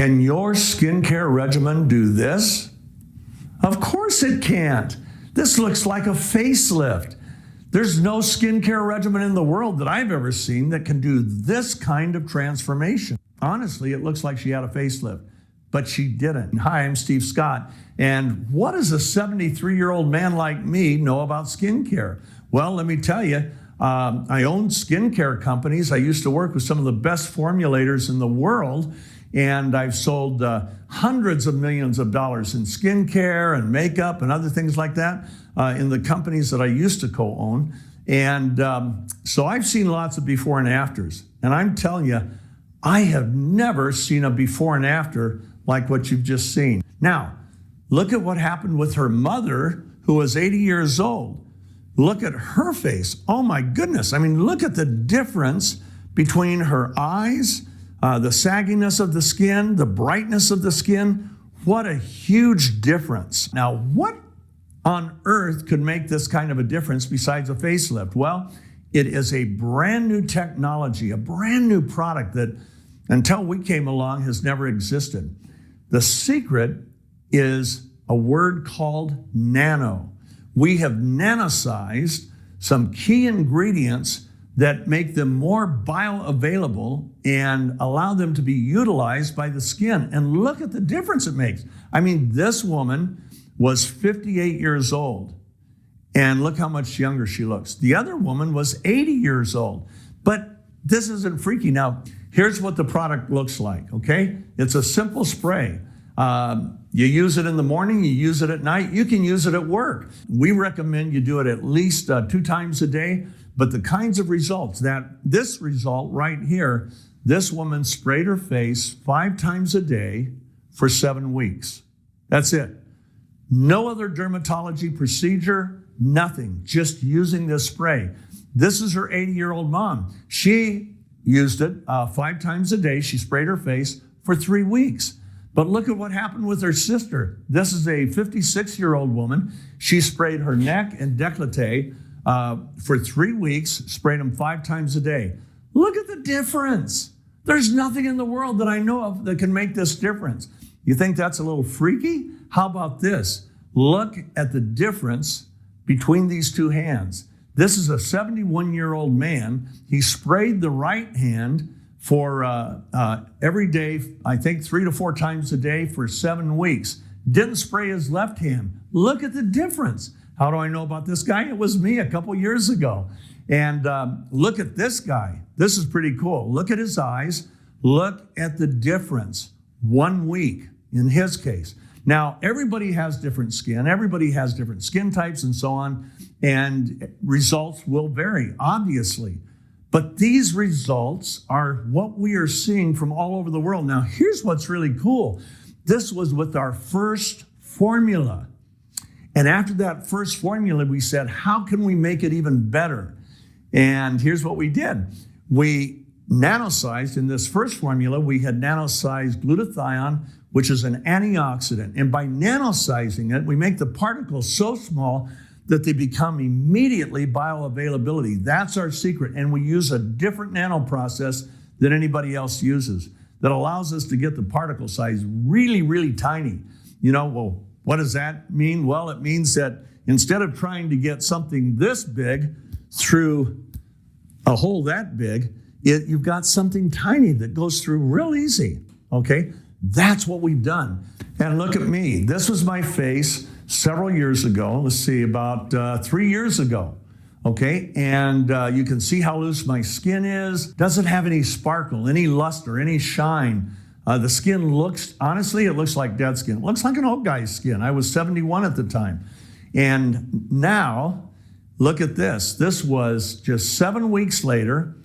Can your skincare regimen do this? Of course it can't. This looks like a facelift. There's no skincare regimen in the world that I've ever seen that can do this kind of transformation. Honestly, it looks like she had a facelift, but she didn't. Hi, I'm Steve Scott, and what does a 73-year-old man like me know about skincare? Well, let me tell you, I own skincare companies. I used to work with some of the best formulators in the world, and I've sold hundreds of millions of dollars in skincare and makeup and other things like that in the companies that I used to co-own. And so I've seen lots of before and afters. And I'm telling you, I have never seen a before and after like what you've just seen. Now, look at what happened with her mother, who was 80 years old. Look at her face. Oh my goodness. I mean, look at the difference between her eyes, the sagginess of the skin, the brightness of the skin. What a huge difference. Now, what on earth could make this kind of a difference besides a facelift? Well, it is a brand new technology, a brand new product that until we came along has never existed. The secret is a word called nano. We have nanosized some key ingredients that make them more bioavailable and allow them to be utilized by the skin. And look at the difference it makes. I mean, this woman was 58 years old, and look how much younger she looks. The other woman was 80 years old. But this isn't freaky. Now, here's what the product looks like, okay? It's a simple spray. You use it in the morning, you use it at night, you can use it at work. We recommend you do it at least 2 times a day, but the kinds of results this result right here, this woman sprayed her face 5 times a day for 7 weeks. That's it. No other dermatology procedure, nothing, just using this spray. This is her 80-year-old mom. She used it 5 times a day. She sprayed her face for 3 weeks. But look at what happened with her sister. This is a 56-year-old woman. She sprayed her neck and décolleté for 3 weeks, sprayed them 5 times a day. Look at the difference. There's nothing in the world that I know of that can make this difference. You think that's a little freaky? How about this? Look at the difference between these two hands. This is a 71-year-old man. He sprayed the right hand for every day, I think 3 to 4 times a day for 7 weeks. Didn't spray his left hand. Look at the difference. How do I know about this guy? It was me a couple years ago. And look at this guy. This is pretty cool. Look at his eyes. Look at the difference. 1 week in his case. Now, everybody has different skin. Everybody has different skin types and so on. And results will vary, obviously. But these results are what we are seeing from all over the world. Now, here's what's really cool. This was with our first formula. And after that first formula, we said, how can we make it even better? And here's what we did. We nanosized in this first formula, we had nanosized glutathione, which is an antioxidant. And by nanosizing it, we make the particles so small that they become immediately bioavailability. That's our secret. And we use a different nano process than anybody else uses that allows us to get the particle size really, really tiny. You know, well, what does that mean? Well, it means that instead of trying to get something this big through a hole that big, you've got something tiny that goes through real easy, okay? That's what we've done. And look at me. This was my face several years ago. Let's see, about 3 years ago, okay? And you can see how loose my skin is. Doesn't have any sparkle, any luster, any shine. The skin looks, honestly, it looks like dead skin. It looks like an old guy's skin. I was 71 at the time. And now, look at this. This was just 7 weeks later,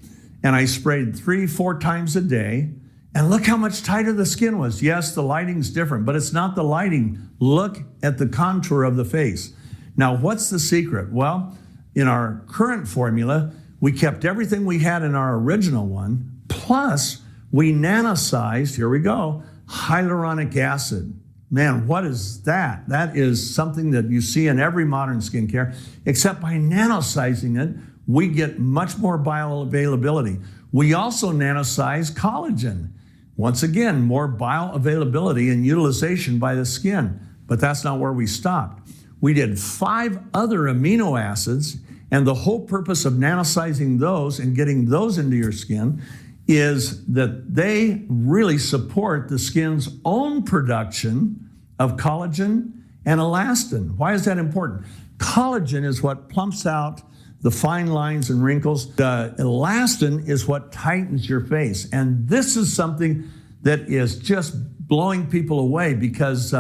and I sprayed 3-4 times a day. And look how much tighter the skin was. Yes, the lighting's different, but it's not the lighting. Look at the contour of the face. Now, what's the secret? Well, in our current formula, we kept everything we had in our original one, plus we nanosized, here we go, hyaluronic acid. Man, what is that? That is something that you see in every modern skincare, except by nanosizing it, we get much more bioavailability. We also nanosize collagen. Once again, more bioavailability and utilization by the skin. But that's not where we stopped. We did 5 other amino acids, and the whole purpose of nanosizing those and getting those into your skin is that they really support the skin's own production of collagen and elastin. Why is that important? Collagen is what plumps out the fine lines and wrinkles. The elastin is what tightens your face. And this is something that is just blowing people away because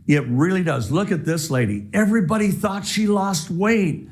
it really does. Look at this lady. Everybody thought she lost weight.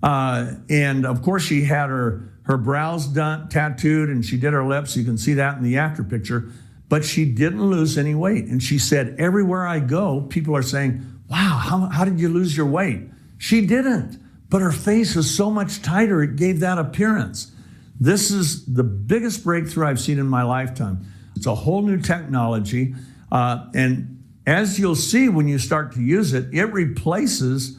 And of course she had her brows done, tattooed, and she did her lips. You can see that in the after picture. But she didn't lose any weight. And she said, everywhere I go, people are saying, wow, how did you lose your weight? She didn't. But her face is so much tighter, it gave that appearance. This is the biggest breakthrough I've seen in my lifetime. It's a whole new technology. And as you'll see when you start to use it, it replaces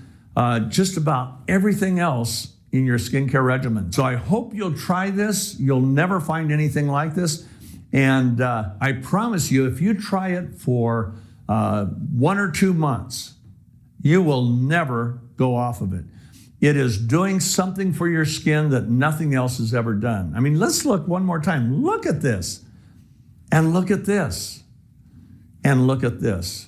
just about everything else in your skincare regimen. So I hope you'll try this. You'll never find anything like this. And I promise you, if you try it for 1 or 2 months, you will never go off of it. It is doing something for your skin that nothing else has ever done. I mean, let's look one more time. Look at this, and look at this, and look at this.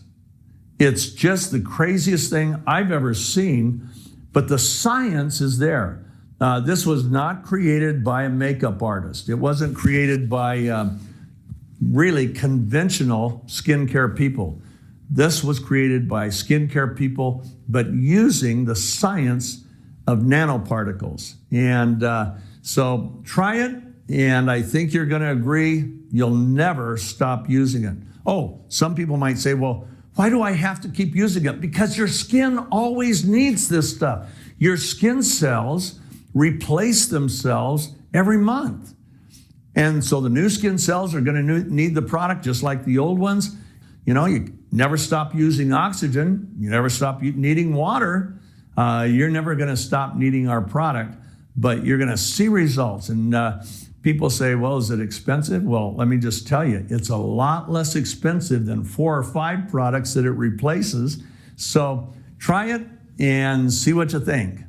It's just the craziest thing I've ever seen, but the science is there. This was not created by a makeup artist. It wasn't created by really conventional skincare people. This was created by skincare people, but using the science of nanoparticles. And so try it, and I think you're going to agree you'll never stop using it. Oh, some people might say, well, why do I have to keep using it? Because your skin always needs this stuff. Your skin cells replace themselves every month. And so the new skin cells are going to need the product just like the old ones. You know, you never stop using oxygen. You never stop needing water. You're never going to stop needing our product, but you're going to see results. And people say, well, is it expensive? Well, let me just tell you, it's a lot less expensive than 4 or 5 products that it replaces. So try it and see what you think.